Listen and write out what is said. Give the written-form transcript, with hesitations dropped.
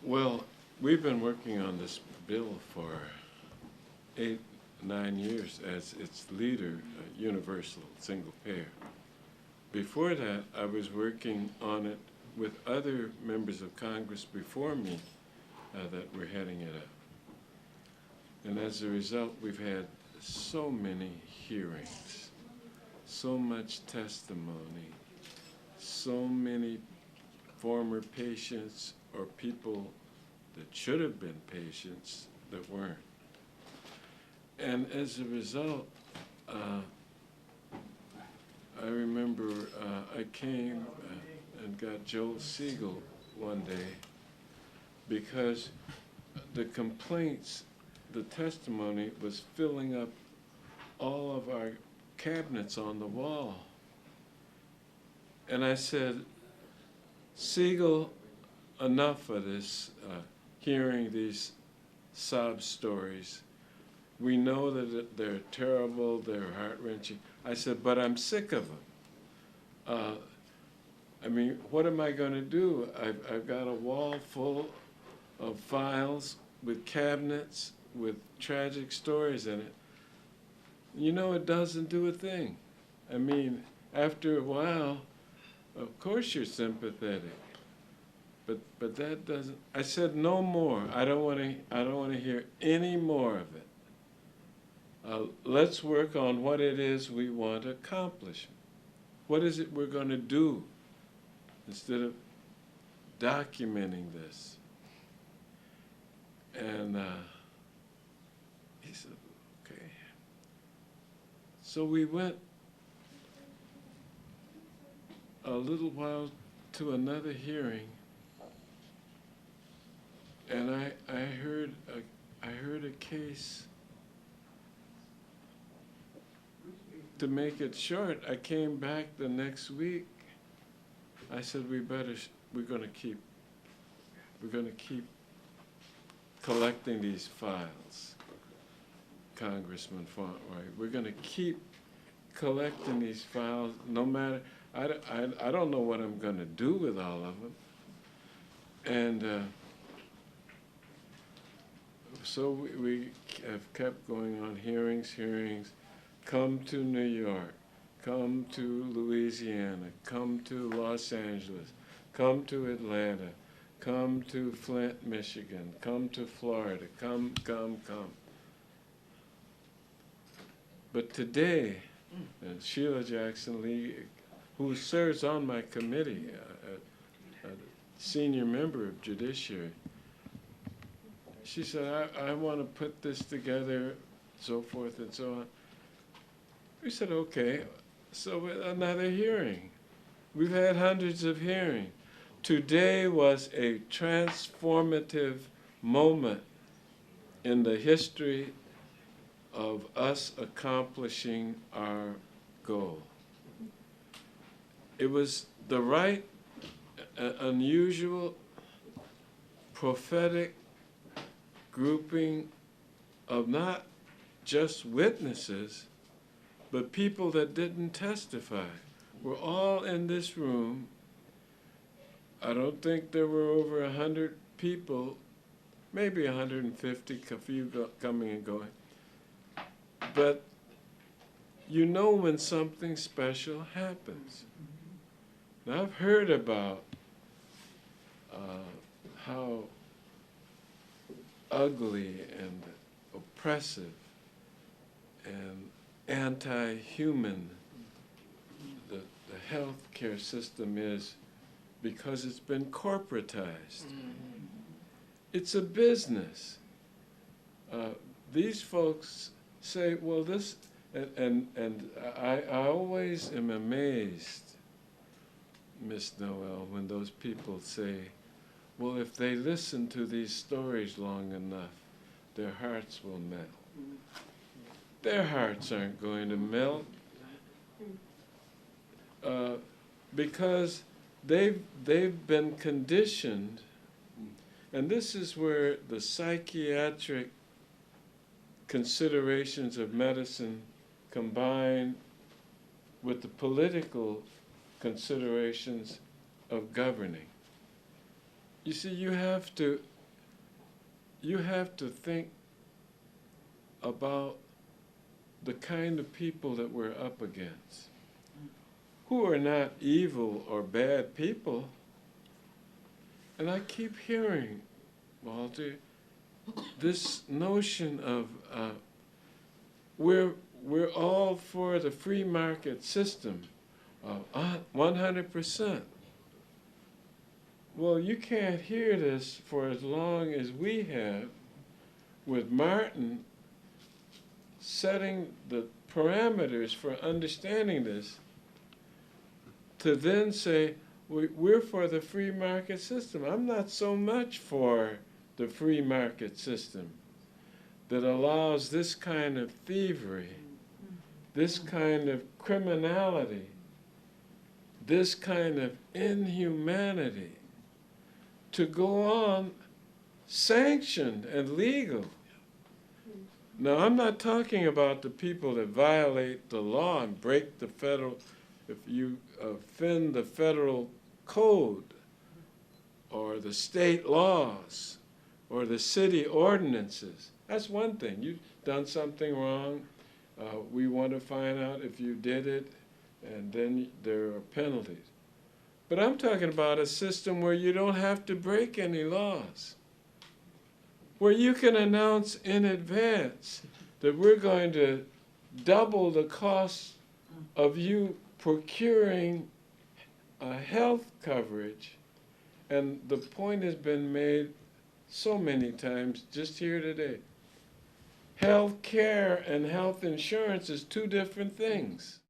Well, we've been working on this bill for 8, 9 years as its leader, universal single payer. Before that, I was working on it with other members of Congress before me that were heading it up. And as a result, we've had so many hearings, so much testimony, so many former patients or people that should have been patients that weren't. And as a result, I remember I came and got Joel Siegel one day because the complaints, the testimony was filling up all of our cabinets on the wall. And I said, Siegel, enough of this, hearing these sob stories. We know that they're terrible, they're heart-wrenching. I said, but I'm sick of them. I mean, what am I going to do? I've got a wall full of files with cabinets with tragic stories in it. You know, it doesn't do a thing. I mean, after a while, of course you're sympathetic, but that doesn't. I said no more. I don't want to hear any more of it. Let's work on what it is we want to accomplish. What is it we're going to do instead of documenting this? And he said, okay. So we went a little while to another hearing, and I heard a case. To make it short, I came back the next week. I said, we're going to keep collecting these files, Congressman Fauntleroy. We're going to keep collecting these files, no matter. I don't know what I'm going to do with all of them. And so we have kept going on hearings. Come to New York, come to Louisiana, come to Los Angeles, come to Atlanta, come to Flint, Michigan, come to Florida, come. But today, Sheila Jackson Lee, who serves on my committee, a senior member of Judiciary, she said, I want to put this together, so forth and so on. We said, okay, so another hearing. We've had hundreds of hearings. Today was a transformative moment in the history of us accomplishing our goal. It was the right, unusual, prophetic grouping of not just witnesses, but people that didn't testify. We're all in this room. I don't think there were over 100 people, maybe 150, a few coming and going. But you know when something special happens. Now, I've heard about how ugly and oppressive and anti-human the health care system is because it's been corporatized. It's a business. These folks say, well, this, and I always am amazed, Miss Noel, when those people say, well, if they listen to these stories long enough, their hearts will melt. Their hearts aren't going to melt because they've been conditioned, and this is where the psychiatric considerations of medicine combine with the political considerations of governing. You see, you have to you have to think about the kind of people that we're up against, who are not evil or bad people. And I keep hearing, Walter, this notion of we're all for the free market system, 100%. Well, you can't hear this for as long as we have, with Martin setting the parameters for understanding this, to then say, we're for the free market system. I'm not so much for the free market system that allows this kind of thievery, this kind of criminality, this kind of inhumanity to go on sanctioned and legal. Now, I'm not talking about the people that violate the law and break the federal, if you offend the federal code or the state laws or the city ordinances. That's one thing. You've done something wrong. We want to find out if you did it, and then there are penalties. But I'm talking about a system where you don't have to break any laws, where you can announce in advance that we're going to double the cost of you procuring health coverage. And the point has been made so many times just here today. Health care and health insurance is two different things.